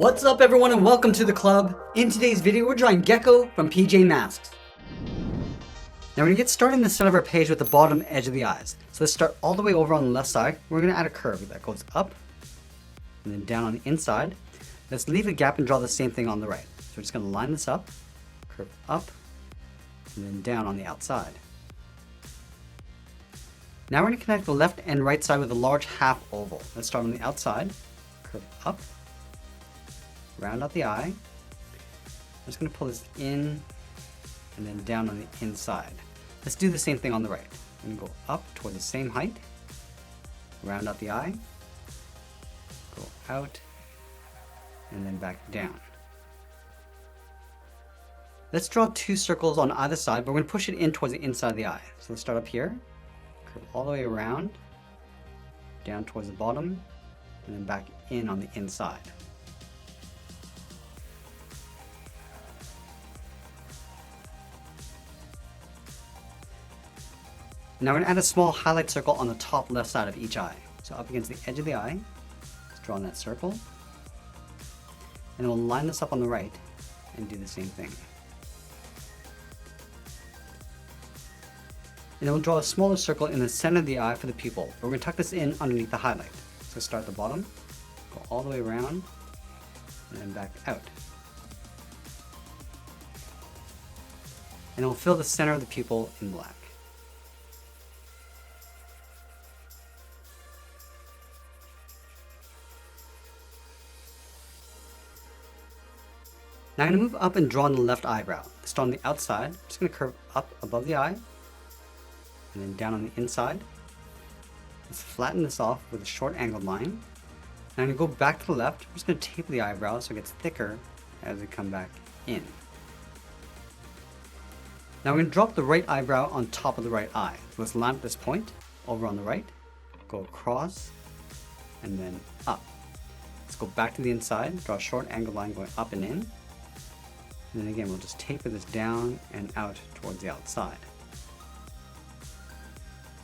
What's up everyone and welcome to the club. In today's video we're drawing Gekko from PJ Masks. Now we're going to get started in the center of our page with the bottom edge of the eyes. So let's start all the way over on the left side. We're going to add a curve that goes up and then down on the inside. Let's leave a gap and draw the same thing on the right. So we're just going to line this up, curve up, and then down on the outside. Now we're going to connect the left and right side with a large half oval. Let's start on the outside, curve up, round out the eye. I'm just going to pull this in and then down on the inside. Let's do the same thing on the right. I'm going to go up toward the same height, round out the eye, go out, and then back down. Let's draw two circles on either side, but we're going to push it in towards the inside of the eye. So let's start up here, curve all the way around, down towards the bottom, and then back in on the inside. Now we're going to add a small highlight circle on the top left side of each eye. So up against the edge of the eye, let's draw in that circle. And then we'll line this up on the right and do the same thing. And then we'll draw a smaller circle in the center of the eye for the pupil. But we're going to tuck this in underneath the highlight. So start at the bottom, go all the way around, and then back out. And we'll fill the center of the pupil in black. Now I'm going to move up and draw on the left eyebrow. Start on the outside. I'm just going to curve up above the eye and then down on the inside. Let's flatten this off with a short angled line. Now I'm going to go back to the left. I'm just going to taper the eyebrow so it gets thicker as we come back in. Now we're going to drop the right eyebrow on top of the right eye. So let's line up this point over on the right, go across, and then up. Let's go back to the inside, draw a short angled line going up and in. And then again, we'll just taper this down and out towards the outside.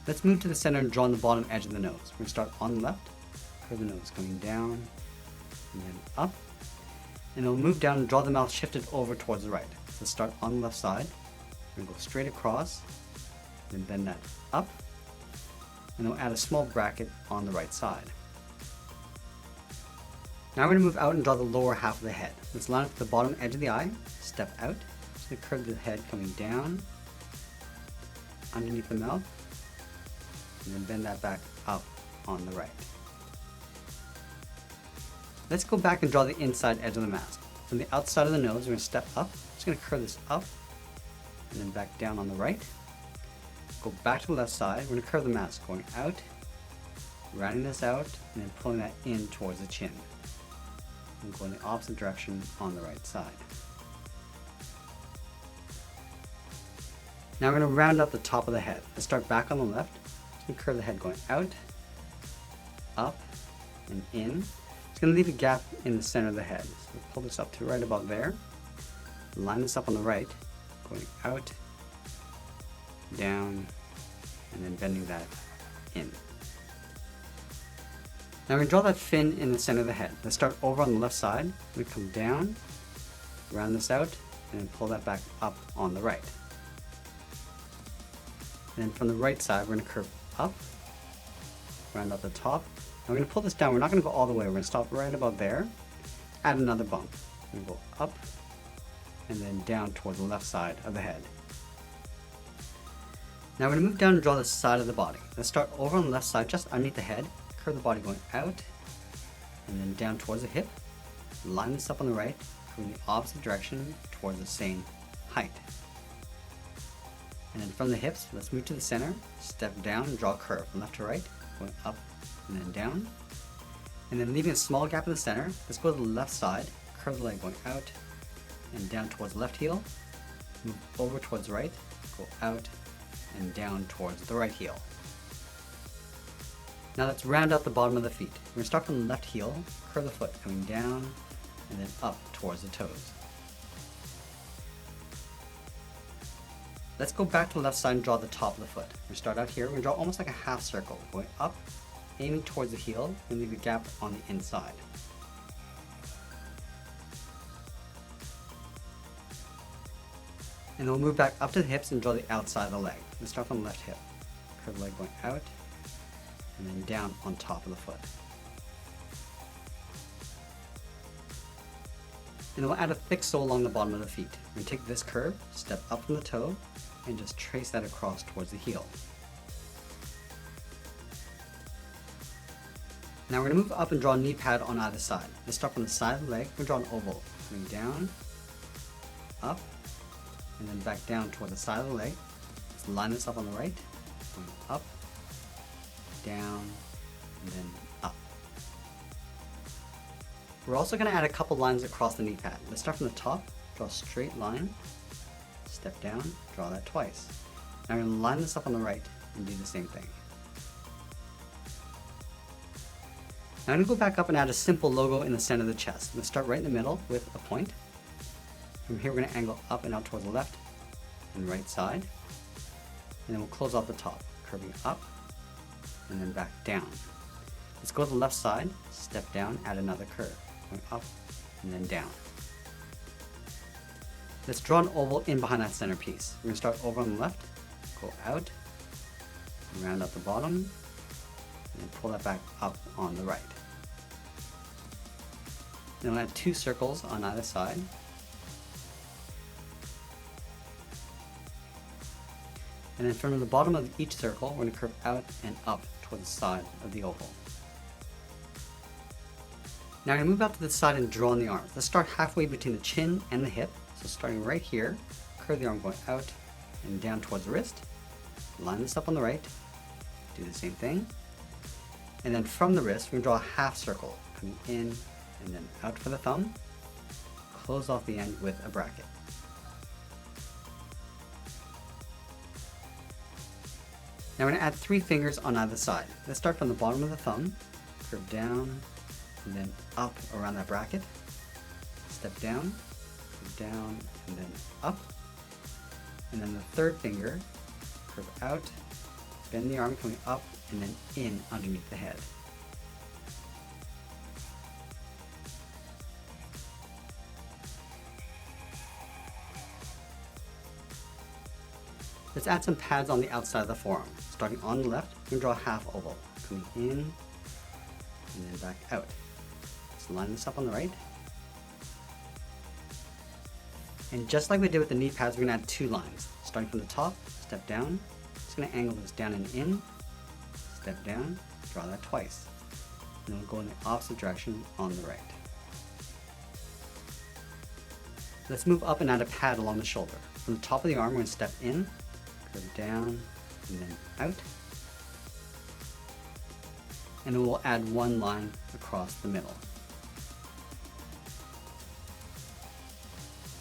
Let's move to the center and draw on the bottom edge of the nose. We're going to start on the left, curve the nose coming down and then up. And then we'll move down and draw the mouth shifted over towards the right. So start on the left side. We're going to go straight across, then bend that up. And then we'll add a small bracket on the right side. Now we're going to move out and draw the lower half of the head. Let's line up the bottom edge of the eye, step out, just going to curve the head coming down, underneath the mouth, and then bend that back up on the right. Let's go back and draw the inside edge of the mask. From the outside of the nose, we're going to step up, just going to curve this up, and then back down on the right. Go back to the left side, we're going to curve the mask going out, rounding this out, and then pulling that in towards the chin. And go in the opposite direction on the right side. Now we're going to round out the top of the head. Let's start back on the left. Just going to curve the head going out, up, and in. It's going to leave a gap in the center of the head. So we'll pull this up to right about there. Line this up on the right, going out, down, and then bending that in. Now we're going to draw that fin in the center of the head. Let's start over on the left side. We come down, round this out, and then pull that back up on the right. And then from the right side, we're going to curve up, round out the top. Now we're going to pull this down. We're not going to go all the way. We're going to stop right about there, add another bump. We're going to go up, and then down towards the left side of the head. Now we're going to move down and draw the side of the body. Let's start over on the left side, just underneath the head. Curve the body going out and then down towards the hip. Line this up on the right, going the opposite direction towards the same height. And then from the hips, let's move to the center, step down and draw a curve from left to right, going up and then down. And then leaving a small gap in the center, let's go to the left side, curve the leg going out and down towards the left heel, move over towards the right, go out and down towards the right heel. Now let's round out the bottom of the feet. We're going to start from the left heel, curve the foot coming down, and then up towards the toes. Let's go back to the left side and draw the top of the foot. We start out here, we're going to draw almost like a half circle, going up, aiming towards the heel, and leave a gap on the inside. And then we'll move back up to the hips and draw the outside of the leg. Let's start from the left hip. Curve the leg going out, and then down on top of the foot. And then we'll add a thick sole along the bottom of the feet. We're going to take this curve, step up from the toe, and just trace that across towards the heel. Now we're going to move up and draw a knee pad on either side. Let's start from the side of the leg. We'll draw an oval. Coming down, up, and then back down toward the side of the leg. Let's line this up on the right. Going up, down, and then up. We're also going to add a couple lines across the knee pad. Let's start from the top, draw a straight line, step down, draw that twice. Now we're going to line this up on the right and do the same thing. Now I'm going to go back up and add a simple logo in the center of the chest. Let's start right in the middle with a point. From here we're going to angle up and out towards the left and right side. And then we'll close off the top, curving up and then back down. Let's go to the left side, step down, add another curve, going up and then down. Let's draw an oval in behind that center piece. We're going to start over on the left, go out, round out the bottom, and then pull that back up on the right. Then we'll add 2 circles on either side. And then from the bottom of each circle, we're going to curve out and up toward the side of the oval. Now I'm going to move out to the side and draw on the arms. Let's start halfway between the chin and the hip. So starting right here, curve the arm going out and down towards the wrist. Line this up on the right. Do the same thing. And then from the wrist, we're going to draw a half circle, coming in and then out for the thumb. Close off the end with a bracket. Now we're going to add 3 fingers on either side. Let's start from the bottom of the thumb, curve down, and then up around that bracket. Step down, curve down, and then up. And then the 3rd finger, curve out, bend the arm coming up, and then in underneath the head. Let's add some pads on the outside of the forearm. Starting on the left, we're going to draw a half oval, coming in and then back out. Let's line this up on the right. And just like we did with the knee pads, we're going to add 2 lines. Starting from the top, step down. Just going to angle this down and in, step down, draw that twice. And then we'll go in the opposite direction on the right. Let's move up and add a pad along the shoulder. From the top of the arm, we're going to step in, curve down, and then out. And then we'll add 1 line across the middle.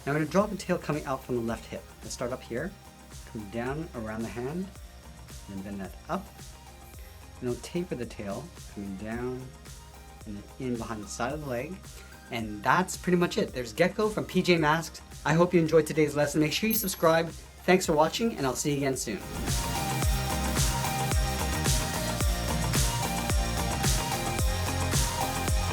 Now I'm going to draw the tail coming out from the left hip. Let's start up here, come down around the hand, and bend that up. And we'll taper the tail, coming down and then in behind the side of the leg. And that's pretty much it. There's Gekko from PJ Masks. I hope you enjoyed today's lesson. Make sure you subscribe. Thanks for watching, and I'll see you again soon.